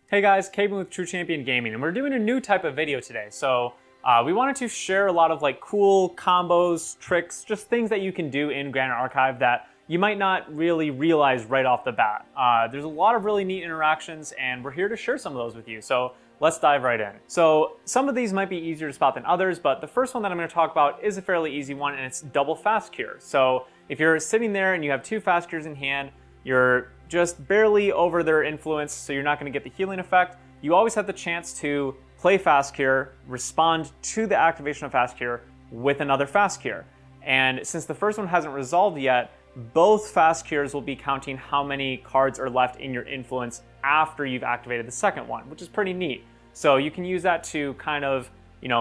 Hey guys, Caben with True Champion Gaming, and we're doing a new type of video today. So we wanted to share a lot of cool combos, tricks, just things that you can do in Granite Archive that you might not really realize right off the bat. There's a lot of really neat interactions, and we're here to share some of those with you. So let's dive right in. So some of these might be easier to spot than others, but the first one that I'm going to talk about is a fairly easy one, and it's double fast cure. So if you're sitting there and you have two fast cures in hand, you're just barely over their influence, so you're not going to get the healing effect. You always have the chance to play Fast Cure, respond to the activation of Fast Cure with another Fast Cure. And since the first one hasn't resolved yet, both Fast Cures will be counting how many cards are left in your influence after you've activated the second one, which is pretty neat. So you can use that to kind of,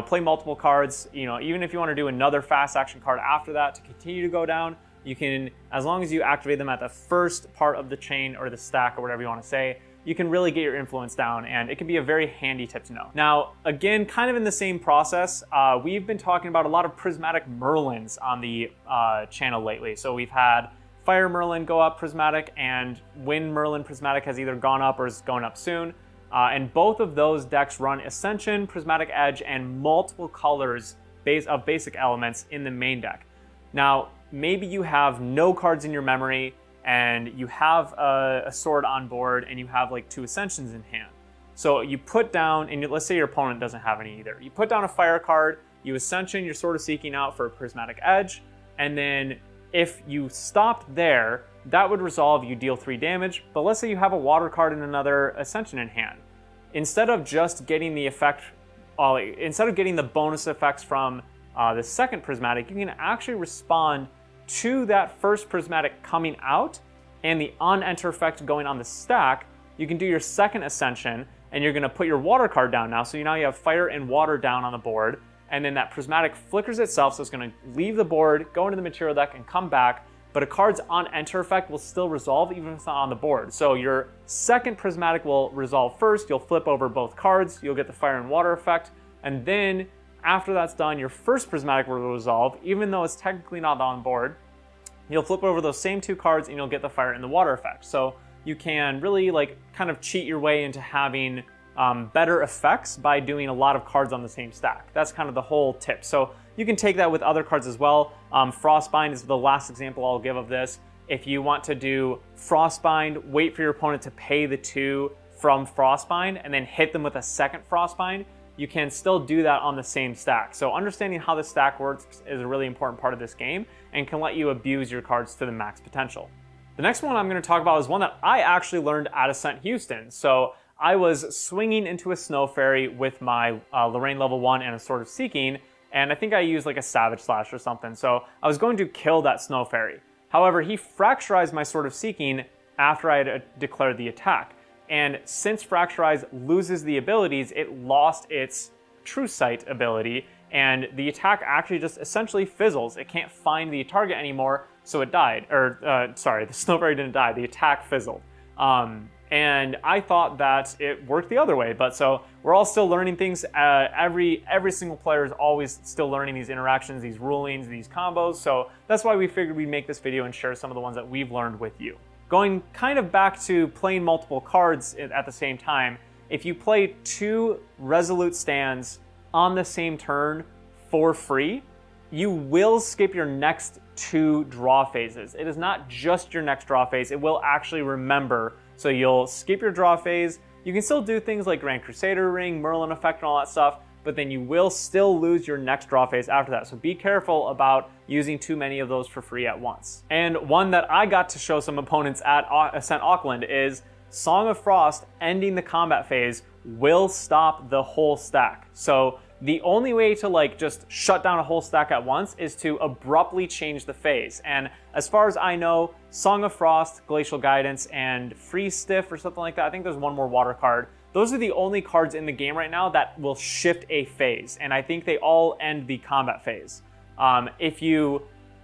play multiple cards. Even if you want to do another fast action card after that to continue to go down, you can, as long as you activate them at the first part of the chain or the stack or whatever you want to say, you can really get your influence down, and it can be a very handy tip to know. Now, again, kind of in the same process, we've been talking about a lot of Prismatic Merlins on the channel lately. So we've had Fire Merlin go up Prismatic, and Wind Merlin Prismatic has either gone up or is going up soon. And both of those decks run Ascension, Prismatic Edge, and multiple colors of basic elements in the main deck. Now, maybe you have no cards in your memory and you have a sword on board and you have two Ascensions in hand. So you put down, and let's say your opponent doesn't have any either. You put down a fire card, you Ascension your Sword of Seeking out for a Prismatic Edge, and then if you stopped there, that would resolve, you deal 3 damage, but let's say you have a water card and another Ascension in hand. Instead of just getting the effect, instead of getting the bonus effects from the second Prismatic, you can actually respond to that first Prismatic coming out and the on-enter effect going on the stack. You can do your second Ascension, and you're going to put your water card down now, so now you have fire and water down on the board, and then that Prismatic flickers itself, so it's going to leave the board, go into the material deck, and come back, but a card's on-enter effect will still resolve even if it's not on the board. So your second Prismatic will resolve first, you'll flip over both cards, you'll get the fire and water effect, and then after that's done, your first Prismatic will resolve, even though it's technically not on board. You'll flip over those same 2 cards and you'll get the fire and the water effect. So you can really kind of cheat your way into having better effects by doing a lot of cards on the same stack. That's kind of the whole tip. So you can take that with other cards as well. Frostbind is the last example I'll give of this. If you want to do Frostbind, wait for your opponent to pay the 2 from Frostbind and then hit them with a second Frostbind. You can still do that on the same stack. So understanding how the stack works is a really important part of this game and can let you abuse your cards to the max potential. The next one I'm going to talk about is one that I actually learned at Ascent Houston. So I was swinging into a Snow Fairy with my Lorraine level 1 and a Sword of Seeking, and I think I used a Savage Slash or something. So I was going to kill that Snow Fairy. However, he fracturized my Sword of Seeking after I had declared the attack. And since Fracturize loses the abilities, it lost its True Sight ability, and the attack actually just essentially fizzles. It can't find the target anymore, so it died. Sorry, the Snow Fairy didn't die, the attack fizzled. And I thought that it worked the other way, but so we're all still learning things. Every single player is always still learning these interactions, these rulings, these combos, so that's why we figured we'd make this video and share some of the ones that we've learned with you. Going kind of back to playing multiple cards at the same time, if you play 2 Resolute Stands on the same turn for free, you will skip your next 2 draw phases. It is not just your next draw phase, it will actually remember. So you'll skip your draw phase. You can still do things like Grand Crusader Ring, Merlin Effect, and all that stuff, but then you will still lose your next draw phase after that. So be careful about using too many of those for free at once. And one that I got to show some opponents at Ascent Auckland is Song of Frost ending the combat phase will stop the whole stack. So the only way to just shut down a whole stack at once is to abruptly change the phase. And as far as I know, Song of Frost, Glacial Guidance, and Freeze Stiff or something like that, I think there's one more water card. Those are the only cards in the game right now that will shift a phase, and I think they all end the combat phase. If you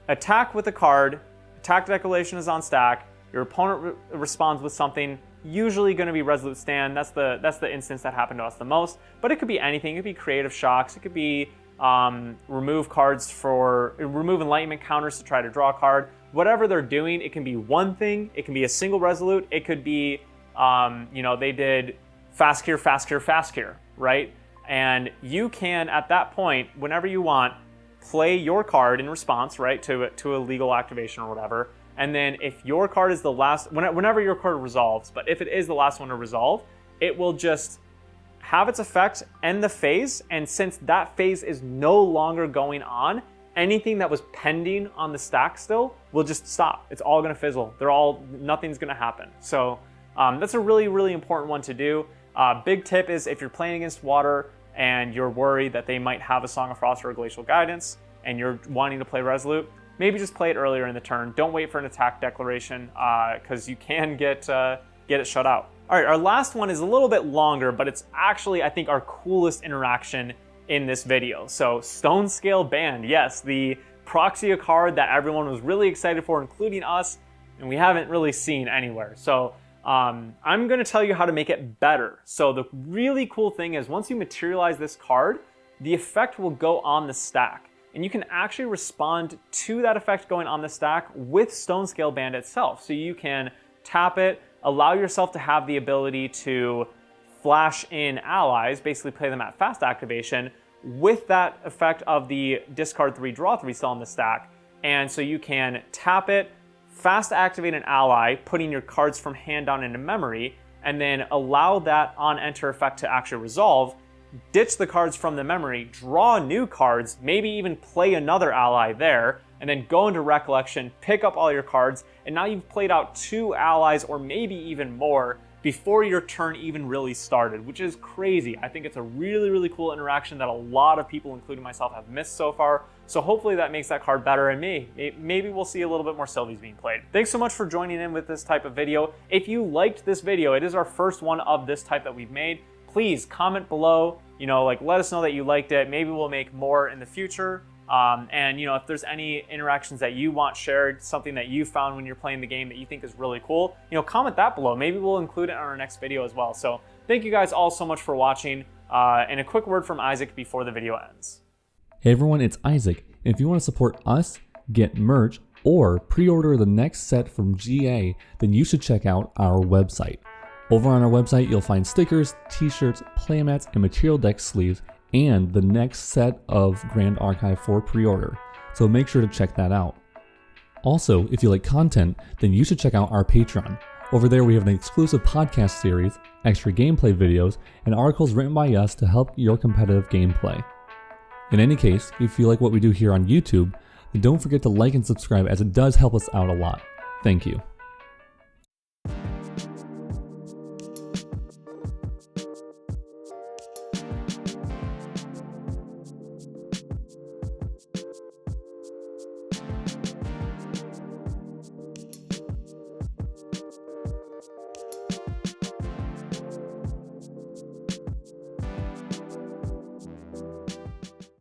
attack with a card, attack declaration is on stack, your opponent responds with something, usually going to be Resolute Stand. That's the instance that happened to us the most, but it could be anything. It could be Creative Shocks, it could be remove enlightenment counters to try to draw a card. Whatever they're doing, it can be one thing, it can be a single Resolute, it could be, they did fast cure, fast cure, fast cure, right? And you can, at that point, whenever you want, play your card in response, right, to a legal activation or whatever. And then if your card is the last, whenever your card resolves, but if it is the last one to resolve, it will just have its effect, end the phase, and since that phase is no longer going on, anything that was pending on the stack still will just stop. It's all gonna fizzle. Nothing's gonna happen. So that's a really, really important one to do. Big tip is if you're playing against water and you're worried that they might have a Song of Frost or a Glacial Guidance and you're wanting to play Resolute, maybe just play it earlier in the turn. Don't wait for an attack declaration because you can get it shut out. All right, our last one is a little bit longer, but it's actually, I think, our coolest interaction in this video. So Stone Scale Band, yes, the Proxia card that everyone was really excited for, including us, and we haven't really seen anywhere. So I'm gonna tell you how to make it better. So the really cool thing is once you materialize this card, the effect will go on the stack. And you can actually respond to that effect going on the stack with Stone Scale Band itself. So you can tap it, allow yourself to have the ability to flash in allies, basically play them at fast activation, with that effect of the discard 3, draw 3 still on the stack. And so you can tap it, fast activate an ally, putting your cards from hand down into memory, and then allow that on enter effect to actually resolve, ditch the cards from the memory, draw new cards, maybe even play another ally there, and then go into Recollection, pick up all your cards, and now you've played out 2 allies or maybe even more before your turn even really started, which is crazy. I think it's a really, really cool interaction that a lot of people, including myself, have missed so far. So hopefully that makes that card better, and maybe we'll see a little bit more Sylvies being played. Thanks so much for joining in with this type of video. If you liked this video, it is our first one of this type that we've made. Please comment below, let us know that you liked it. Maybe we'll make more in the future. And if there's any interactions that you want shared, something that you found when you're playing the game that you think is really cool, comment that below. Maybe we'll include it on our next video as well. So thank you guys all so much for watching. And a quick word from Isaac before the video ends. Hey everyone, it's Isaac. And if you want to support us, get merch, or pre-order the next set from GA, then you should check out our website. Over on our website, you'll find stickers, t-shirts, playmats, and material deck sleeves, and the next set of Grand Archive for pre-order. So make sure to check that out. Also, if you like content, then you should check out our Patreon. Over there we have an exclusive podcast series, extra gameplay videos, and articles written by us to help your competitive gameplay. In any case, if you like what we do here on YouTube, then don't forget to like and subscribe as it does help us out a lot. Thank you.